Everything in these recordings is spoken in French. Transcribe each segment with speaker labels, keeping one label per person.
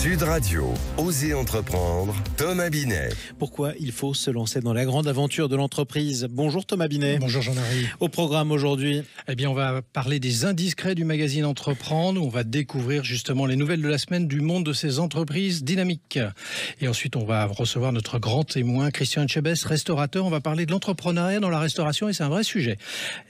Speaker 1: Sud Radio, Osez entreprendre, Thomas Binet.
Speaker 2: Pourquoi il faut se lancer dans la grande aventure de l'entreprise? Bonjour Thomas Binet.
Speaker 3: Bonjour Jean-Marie.
Speaker 2: Au programme aujourd'hui,
Speaker 3: on va parler des indiscrets du magazine Entreprendre. On va découvrir justement les nouvelles de la semaine du monde de ces entreprises dynamiques. Et ensuite, on va recevoir notre grand témoin, Christian Etchebest, restaurateur. On va parler de l'entrepreneuriat dans la restauration et c'est un vrai sujet.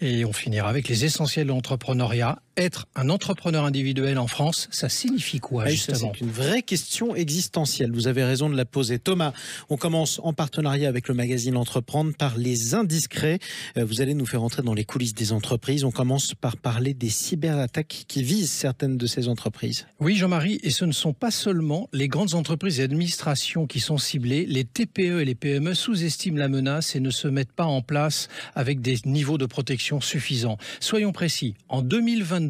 Speaker 3: Et on finira avec les essentiels de l'entrepreneuriat. Être un entrepreneur individuel en France, ça signifie quoi justement?
Speaker 2: C'est une vraie question existentielle. Vous avez raison de la poser. Thomas, on commence en partenariat avec le magazine Entreprendre par les indiscrets. Vous allez nous faire entrer dans les coulisses des entreprises. On commence par parler des cyberattaques qui visent certaines de ces entreprises.
Speaker 3: Oui Jean-Marie, et ce ne sont pas seulement les grandes entreprises et administrations qui sont ciblées. Les TPE et les PME sous-estiment la menace et ne se mettent pas en place avec des niveaux de protection suffisants. Soyons précis, en 2022,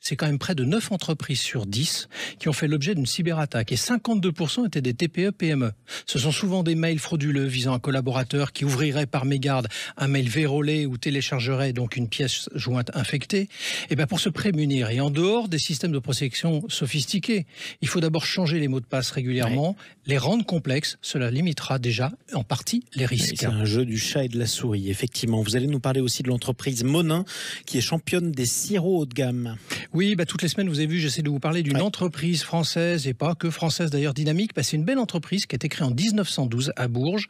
Speaker 3: c'est quand même près de 9 entreprises sur 10 qui ont fait l'objet d'une cyberattaque et 52% étaient des TPE-PME. Ce sont souvent des mails frauduleux visant un collaborateur qui ouvrirait par mégarde un mail vérolé ou téléchargerait donc une pièce jointe infectée. Et pour se prémunir et en dehors des systèmes de protection sophistiqués, il faut d'abord changer les mots de passe régulièrement, les rendre complexes, cela limitera déjà en partie les risques.
Speaker 2: C'est un jeu du chat et de la souris, effectivement. Vous allez nous parler aussi de l'entreprise Monin qui est championne des sirops haut de gamme.
Speaker 3: Oui, toutes les semaines, vous avez vu, j'essaie de vous parler d'une entreprise française, et pas que française d'ailleurs, dynamique. C'est une belle entreprise qui a été créée en 1912 à Bourges.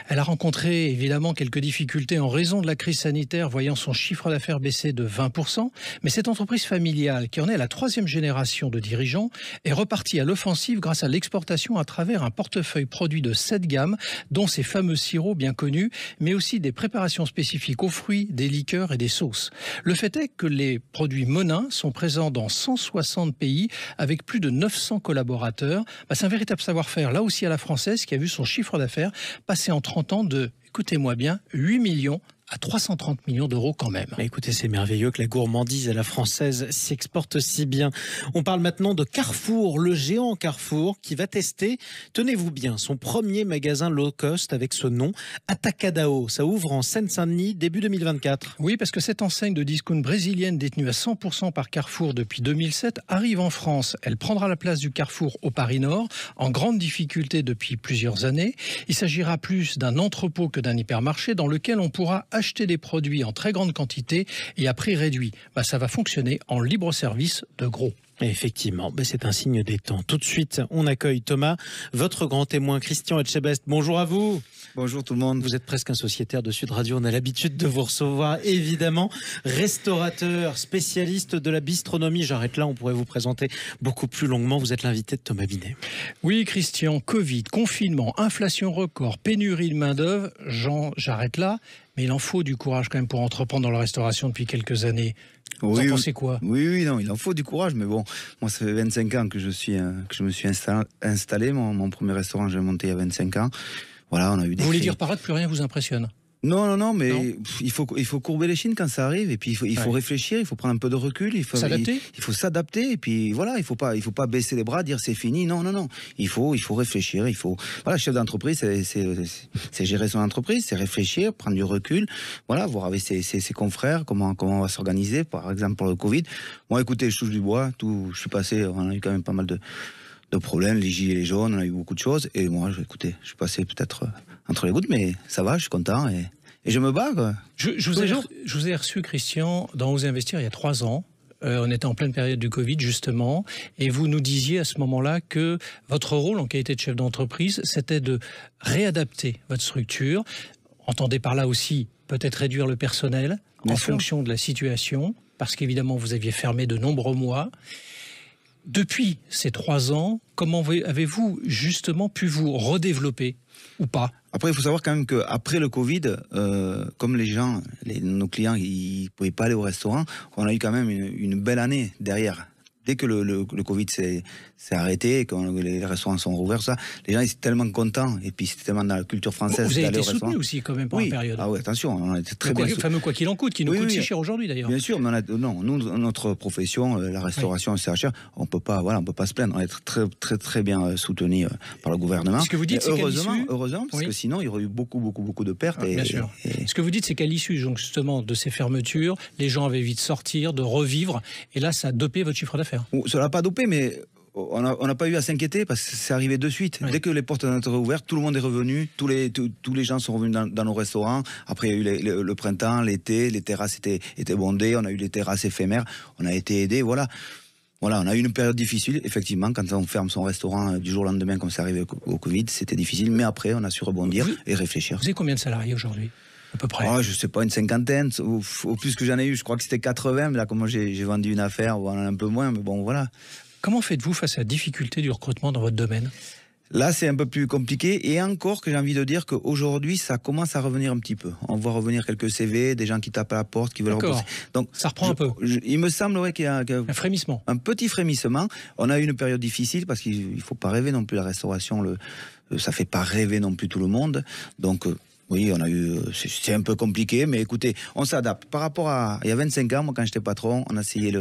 Speaker 3: Elle a rencontré évidemment quelques difficultés en raison de la crise sanitaire, voyant son chiffre d'affaires baisser de 20%. Mais cette entreprise familiale, qui en est à la 3e génération de dirigeants, est repartie à l'offensive grâce à l'exportation à travers un portefeuille produit de 7 gammes, dont ces fameux sirops bien connus, mais aussi des préparations spécifiques aux fruits, des liqueurs et des sauces. Le fait est que les produits Monin sont présents dans 160 pays avec plus de 900 collaborateurs. C'est un véritable savoir-faire, là aussi à la française, qui a vu son chiffre d'affaires passer en 30 ans de, écoutez-moi bien, 8 millions à 330 millions d'euros quand même.
Speaker 2: Écoutez, c'est merveilleux que la gourmandise à la française s'exporte si bien. On parle maintenant de Carrefour, le géant Carrefour, qui va tester, tenez-vous bien, son premier magasin low cost avec ce nom, Atacadão. Ça ouvre en Seine-Saint-Denis début 2024.
Speaker 3: Oui, parce que cette enseigne de discount brésilienne détenue à 100% par Carrefour depuis 2007 arrive en France. Elle prendra la place du Carrefour au Paris Nord, en grande difficulté depuis plusieurs années. Il s'agira plus d'un entrepôt que d'un hypermarché dans lequel on pourra acheter des produits en très grande quantité et à prix réduit. Ça va fonctionner en libre service de gros.
Speaker 2: Et effectivement, c'est un signe des temps. Tout de suite, on accueille Thomas, votre grand témoin Christian Etchebest. Bonjour à vous.
Speaker 4: Bonjour tout le monde.
Speaker 2: Vous êtes presque un sociétaire de Sud Radio. On a l'habitude de vous recevoir, évidemment. Restaurateur, spécialiste de la bistronomie. J'arrête là, on pourrait vous présenter beaucoup plus longuement. Vous êtes l'invité de Thomas Binet.
Speaker 3: Oui, Christian, Covid, confinement, inflation record, pénurie de main-d'œuvre. J'arrête là. Mais il en faut du courage quand même pour entreprendre dans la restauration depuis quelques années. Vous en pensez quoi?
Speaker 4: Oui, non, il en faut du courage, mais bon, moi ça fait 25 ans que je me suis installé. Mon premier restaurant, j'ai monté il y a 25 ans. Voilà, on a eu des.
Speaker 3: Vous voulez dire par là que plus rien vous impressionne?
Speaker 4: Non, mais non. Il faut courber les chines quand ça arrive, et puis il faut réfléchir, il faut prendre un peu de recul, il faut s'adapter, et puis voilà, il faut pas baisser les bras, dire c'est fini, non, il faut réfléchir, voilà, chef d'entreprise, c'est gérer son entreprise, c'est réfléchir, prendre du recul, voilà, voir avec ses confrères comment on va s'organiser, par exemple pour le Covid. Moi, écoutez, je touche du bois, je suis passé, on a eu quand même pas mal de problèmes, les gilets jaunes, on a eu beaucoup de choses, et moi, écoutez, je suis passé peut-être entre les gouttes, mais ça va, je suis content, et je me bats, quoi.
Speaker 3: Je vous ai reçu, Christian, dans Osez Investir il y a 3 ans. On était en pleine période du Covid, justement, et vous nous disiez à ce moment-là que votre rôle en qualité de chef d'entreprise, c'était de réadapter votre structure. Entendez par là aussi peut-être réduire le personnel en fonction de la situation, parce qu'évidemment, vous aviez fermé de nombreux mois. Depuis ces 3 ans, comment avez-vous justement pu vous redévelopper ou pas?
Speaker 4: Après, il faut savoir quand même qu'après le Covid, comme nos clients, ils ne pouvaient pas aller au restaurant, on a eu quand même une belle année derrière. Dès que le Covid s'est arrêté, quand les restaurants sont rouverts, ça, les gens ils étaient tellement contents, et puis c'était tellement dans la culture française.
Speaker 3: Vous avez été soutenu aussi quand même pendant la période.
Speaker 4: Ah oui, attention, on a été très bien.
Speaker 3: Le fameux quoi qu'il en coûte, qui nous coûte si cher aujourd'hui d'ailleurs.
Speaker 4: Bien sûr, mais nous, notre profession, la restauration, le CHR, on peut pas se plaindre, on est très bien soutenu par le gouvernement.
Speaker 3: Ce que vous dites, c'est
Speaker 4: heureusement, parce que sinon il y aurait eu beaucoup de pertes.
Speaker 3: Bien sûr. Ce que vous dites, c'est qu'à l'issue donc justement de ces fermetures, les gens avaient envie de sortir, de revivre, et là ça a dopé votre chiffre d'affaires.
Speaker 4: Ça l'a pas dopé, mais on n'a pas eu à s'inquiéter parce que c'est arrivé de suite. Oui. Dès que les portes ont été ouvertes, tout le monde est revenu, tous les gens sont revenus dans nos restaurants. Après, il y a eu le printemps, l'été, les terrasses étaient bondées, on a eu les terrasses éphémères, on a été aidés, voilà. Voilà, on a eu une période difficile, effectivement, quand on ferme son restaurant du jour au lendemain, comme c'est arrivé au Covid, c'était difficile, mais après, on a su rebondir et réfléchir.
Speaker 3: Vous avez combien de salariés aujourd'hui, à peu près?
Speaker 4: Je sais pas, une cinquantaine, au plus que j'en ai eu, je crois que c'était 80, mais là, comme moi j'ai vendu une affaire, on en a un peu moins, mais bon, voilà.
Speaker 3: Comment faites-vous face à la difficulté du recrutement dans votre domaine?
Speaker 4: Là, c'est un peu plus compliqué, et encore que j'ai envie de dire qu'aujourd'hui, ça commence à revenir un petit peu. On voit revenir quelques CV, des gens qui tapent à la porte, qui veulent repousser.
Speaker 3: Donc, ça reprend un peu.
Speaker 4: Il me semble qu'il y a
Speaker 3: un frémissement.
Speaker 4: Un petit frémissement. On a eu une période difficile, parce qu'il ne faut pas rêver non plus, la restauration, ça ne fait pas rêver non plus tout le monde. Donc, oui, on a eu, c'est un peu compliqué, mais écoutez, on s'adapte. Par rapport à il y a 25 ans, moi, quand j'étais patron, on a essayé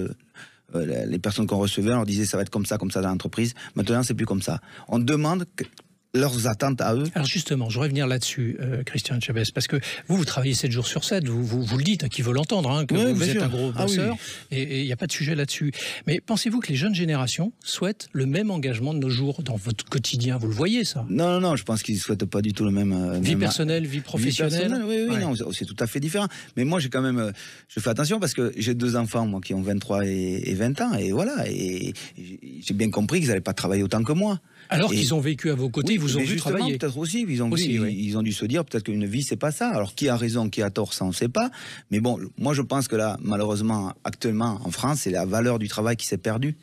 Speaker 4: les personnes qu'on recevait, on leur disait ça va être comme ça dans l'entreprise. Maintenant, c'est plus comme ça. On demande leurs attentes à eux.
Speaker 3: Alors justement, je voudrais venir là-dessus, Christian Etchebest, parce que vous travaillez 7 jours sur 7, vous le dites, à qui veut l'entendre, que vous êtes un gros bosseur, et il n'y a pas de sujet là-dessus. Mais pensez-vous que les jeunes générations souhaitent le même engagement de nos jours dans votre quotidien? Vous le voyez, ça?
Speaker 4: Non, je pense qu'ils ne souhaitent pas du tout le même...
Speaker 3: Vie personnelle, vie professionnelle?
Speaker 4: Oui, non, c'est tout à fait différent. Mais moi, j'ai quand même... je fais attention parce que j'ai 2 enfants, moi, qui ont 23 et 20 ans, et voilà, et j'ai bien compris qu'ils n'allaient pas travailler autant que moi.
Speaker 3: Alors qu'ils ont vécu à vos côtés, ils vous ont vu travailler.
Speaker 4: Peut-être aussi, ils ont dû se dire peut-être qu'une vie c'est pas ça. Alors qui a raison, qui a tort, ça on ne sait pas. Mais bon, moi je pense que là, malheureusement, actuellement en France, c'est la valeur du travail qui s'est perdue.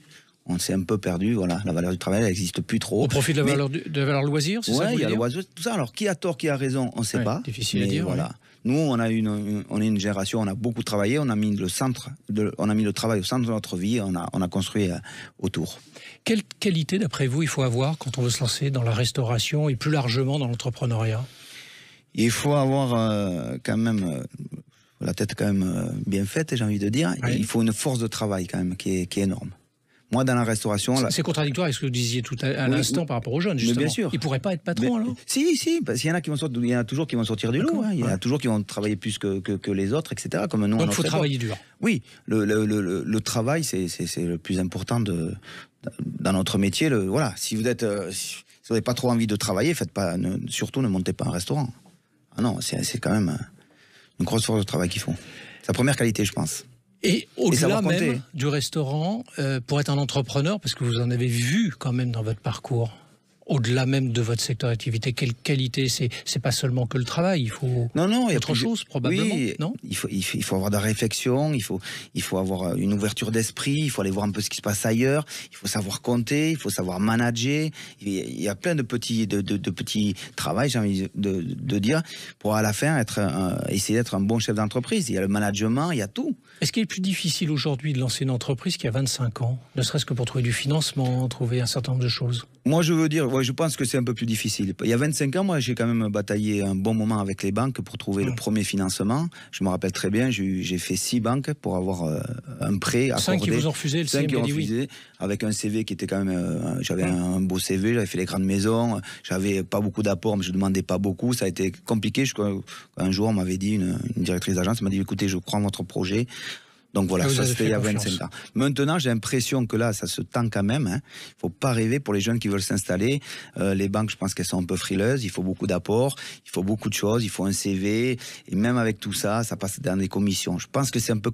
Speaker 4: On s'est un peu perdu, voilà. La valeur du travail, elle n'existe plus trop.
Speaker 3: Au profit de la valeur loisir, c'est ça?
Speaker 4: Oui, il y a le loisir, tout ça. Alors qui a tort, qui a raison, on ne sait pas.
Speaker 3: Difficile à dire.
Speaker 4: Voilà. Nous, on est une génération, on a beaucoup travaillé, on a mis le travail au centre de notre vie, on a construit autour.
Speaker 3: Quelle qualité, d'après vous, il faut avoir quand on veut se lancer dans la restauration et plus largement dans l'entrepreneuriat?
Speaker 4: Il faut avoir quand même la tête quand même bien faite, j'ai envie de dire. Oui. Il faut une force de travail quand même qui est énorme. Moi, dans la restauration...
Speaker 3: C'est contradictoire avec ce que vous disiez tout à l'instant par rapport aux jeunes, justement.
Speaker 4: Mais bien sûr.
Speaker 3: Ils ne pourraient pas être patrons, alors?
Speaker 4: Si, parce qu'il y en a toujours qui vont sortir du lot. Il y en a toujours qui vont travailler plus que les autres, etc. Comme nous,
Speaker 3: donc, il faut travailler dur.
Speaker 4: Oui, le travail, c'est le plus important dans notre métier. Voilà, si vous n'avez pas trop envie de travailler, surtout ne montez pas un restaurant. Ah non, c'est quand même une grosse force de travail qu'il faut. C'est la première qualité, je pense.
Speaker 3: Et au-delà même du restaurant, pour être un entrepreneur, parce que vous en avez vu quand même dans votre parcours, au-delà même de votre secteur d'activité, quelle qualité? C'est pas seulement que le travail, il faut autre chose probablement,
Speaker 4: oui,
Speaker 3: non?
Speaker 4: Il faut avoir de la réflexion, il faut avoir une ouverture d'esprit, il faut aller voir un peu ce qui se passe ailleurs, il faut savoir compter, il faut savoir manager, il y a plein de petits travaux, j'ai envie de dire, pour à la fin essayer d'être un bon chef d'entreprise. Il y a le management, il y a tout.
Speaker 3: Est-ce qu'il est plus difficile aujourd'hui de lancer une entreprise qu'il y a 25 ans, ne serait-ce que pour trouver du financement, trouver un certain nombre de choses?
Speaker 4: Moi, je pense que c'est un peu plus difficile. Il y a 25 ans, moi, j'ai quand même bataillé un bon moment avec les banques pour trouver le premier financement. Je me rappelle très bien, j'ai fait 6 banques pour avoir un prêt accordé.
Speaker 3: 5 qui vous ont refusé, le
Speaker 4: 5 qui ont
Speaker 3: refusé,
Speaker 4: oui. Avec un CV qui était quand même... j'avais un beau CV, j'avais fait les grandes maisons, j'avais pas beaucoup d'apports, mais je demandais pas beaucoup. Ça a été compliqué. Un jour, on m'avait dit, une directrice d'agence m'a dit, écoutez, je crois en votre projet. Donc voilà, ça se fait il y a 25 ans. Maintenant, j'ai l'impression que là, ça se tend quand même. Il ne faut pas rêver pour les jeunes qui veulent s'installer. Les banques, je pense qu'elles sont un peu frileuses. Il faut beaucoup d'apports, il faut beaucoup de choses, il faut un CV. Et même avec tout ça, ça passe dans des commissions. Je pense que c'est un peu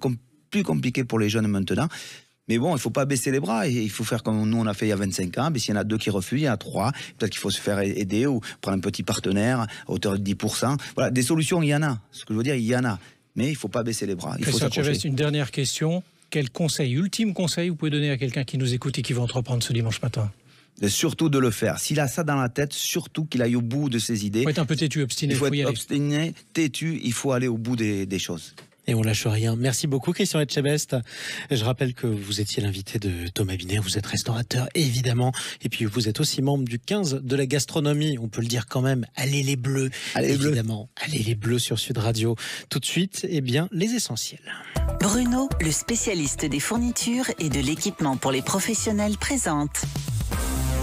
Speaker 4: plus compliqué pour les jeunes maintenant. Mais bon, il ne faut pas baisser les bras. Et il faut faire comme nous, on a fait il y a 25 ans. Mais s'il y en a 2 qui refusent, il y en a 3. Peut-être qu'il faut se faire aider ou prendre un petit partenaire à hauteur de 10%. Voilà, des solutions, il y en a. Ce que je veux dire, il y en a. Mais il ne faut pas baisser les bras. Il faut s'accrocher.
Speaker 3: Une dernière question. Quel conseil, ultime conseil, vous pouvez donner à quelqu'un qui nous écoute et qui veut entreprendre ce dimanche matin?
Speaker 4: Surtout de le faire. S'il a ça dans la tête, surtout qu'il aille au bout de ses idées.
Speaker 3: Il faut être un peu têtu, obstiné.
Speaker 4: Il faut être obstiné, têtu, il faut aller au bout des choses.
Speaker 2: Et on lâche rien. Merci beaucoup, Christian Etchebest. Je rappelle que vous étiez l'invité de Thomas Binet. Vous êtes restaurateur, évidemment. Et puis, vous êtes aussi membre du 15 de la gastronomie. On peut le dire quand même. Allez les Bleus.
Speaker 4: Allez
Speaker 2: évidemment. Allez les Bleus sur Sud Radio. Tout de suite, les essentiels.
Speaker 5: Bruno, le spécialiste des fournitures et de l'équipement pour les professionnels, présente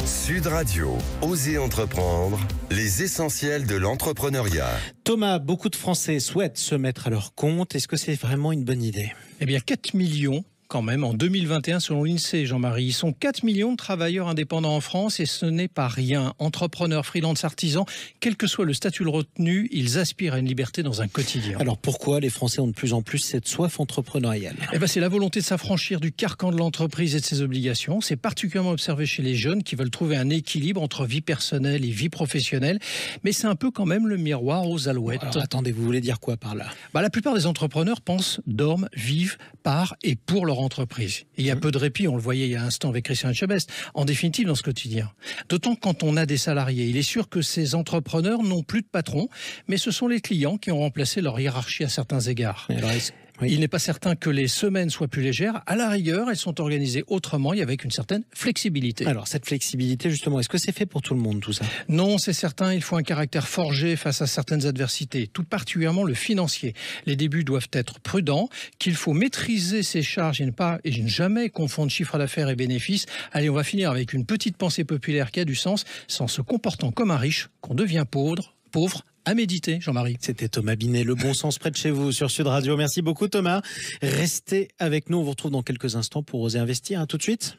Speaker 1: Sud Radio, Osez entreprendre, les essentiels de l'entrepreneuriat.
Speaker 2: Thomas, beaucoup de Français souhaitent se mettre à leur compte. Est-ce que c'est vraiment une bonne idée?
Speaker 3: Eh bien, 4 millions quand même. En 2021, selon l'INSEE, Jean-Marie, ils sont 4 millions de travailleurs indépendants en France et ce n'est pas rien. Entrepreneurs, freelance, artisans, quel que soit le statut retenu, ils aspirent à une liberté dans un quotidien.
Speaker 2: Alors pourquoi les Français ont de plus en plus cette soif entrepreneuriale ?
Speaker 3: C'est la volonté de s'affranchir du carcan de l'entreprise et de ses obligations. C'est particulièrement observé chez les jeunes qui veulent trouver un équilibre entre vie personnelle et vie professionnelle. Mais c'est un peu quand même le miroir aux alouettes.
Speaker 2: Alors, attendez, vous voulez dire quoi par là ?
Speaker 3: La plupart des entrepreneurs pensent, dorment, vivent par et pour leur entreprise. Et il y a peu de répit, on le voyait il y a un instant avec Christian Etchebest, en définitive dans ce quotidien. D'autant que quand on a des salariés, il est sûr que ces entrepreneurs n'ont plus de patron, mais ce sont les clients qui ont remplacé leur hiérarchie à certains égards.
Speaker 2: Oui.
Speaker 3: Il n'est pas certain que les semaines soient plus légères. À la rigueur, elles sont organisées autrement et avec une certaine flexibilité.
Speaker 2: Alors, cette flexibilité, justement, est-ce que c'est fait pour tout le monde, tout ça ?
Speaker 3: Non, c'est certain, il faut un caractère forgé face à certaines adversités, tout particulièrement le financier. Les débuts doivent être prudents, qu'il faut maîtriser ses charges et ne jamais confondre chiffre d'affaires et bénéfices. Allez, on va finir avec une petite pensée populaire qui a du sens. C'est en se comportant comme un riche qu'on devient pauvre. À méditer, Jean-Marie.
Speaker 2: C'était Thomas Binet, le bon sens près de chez vous sur Sud Radio. Merci beaucoup Thomas. Restez avec nous, on vous retrouve dans quelques instants pour Oser Investir. À tout de suite.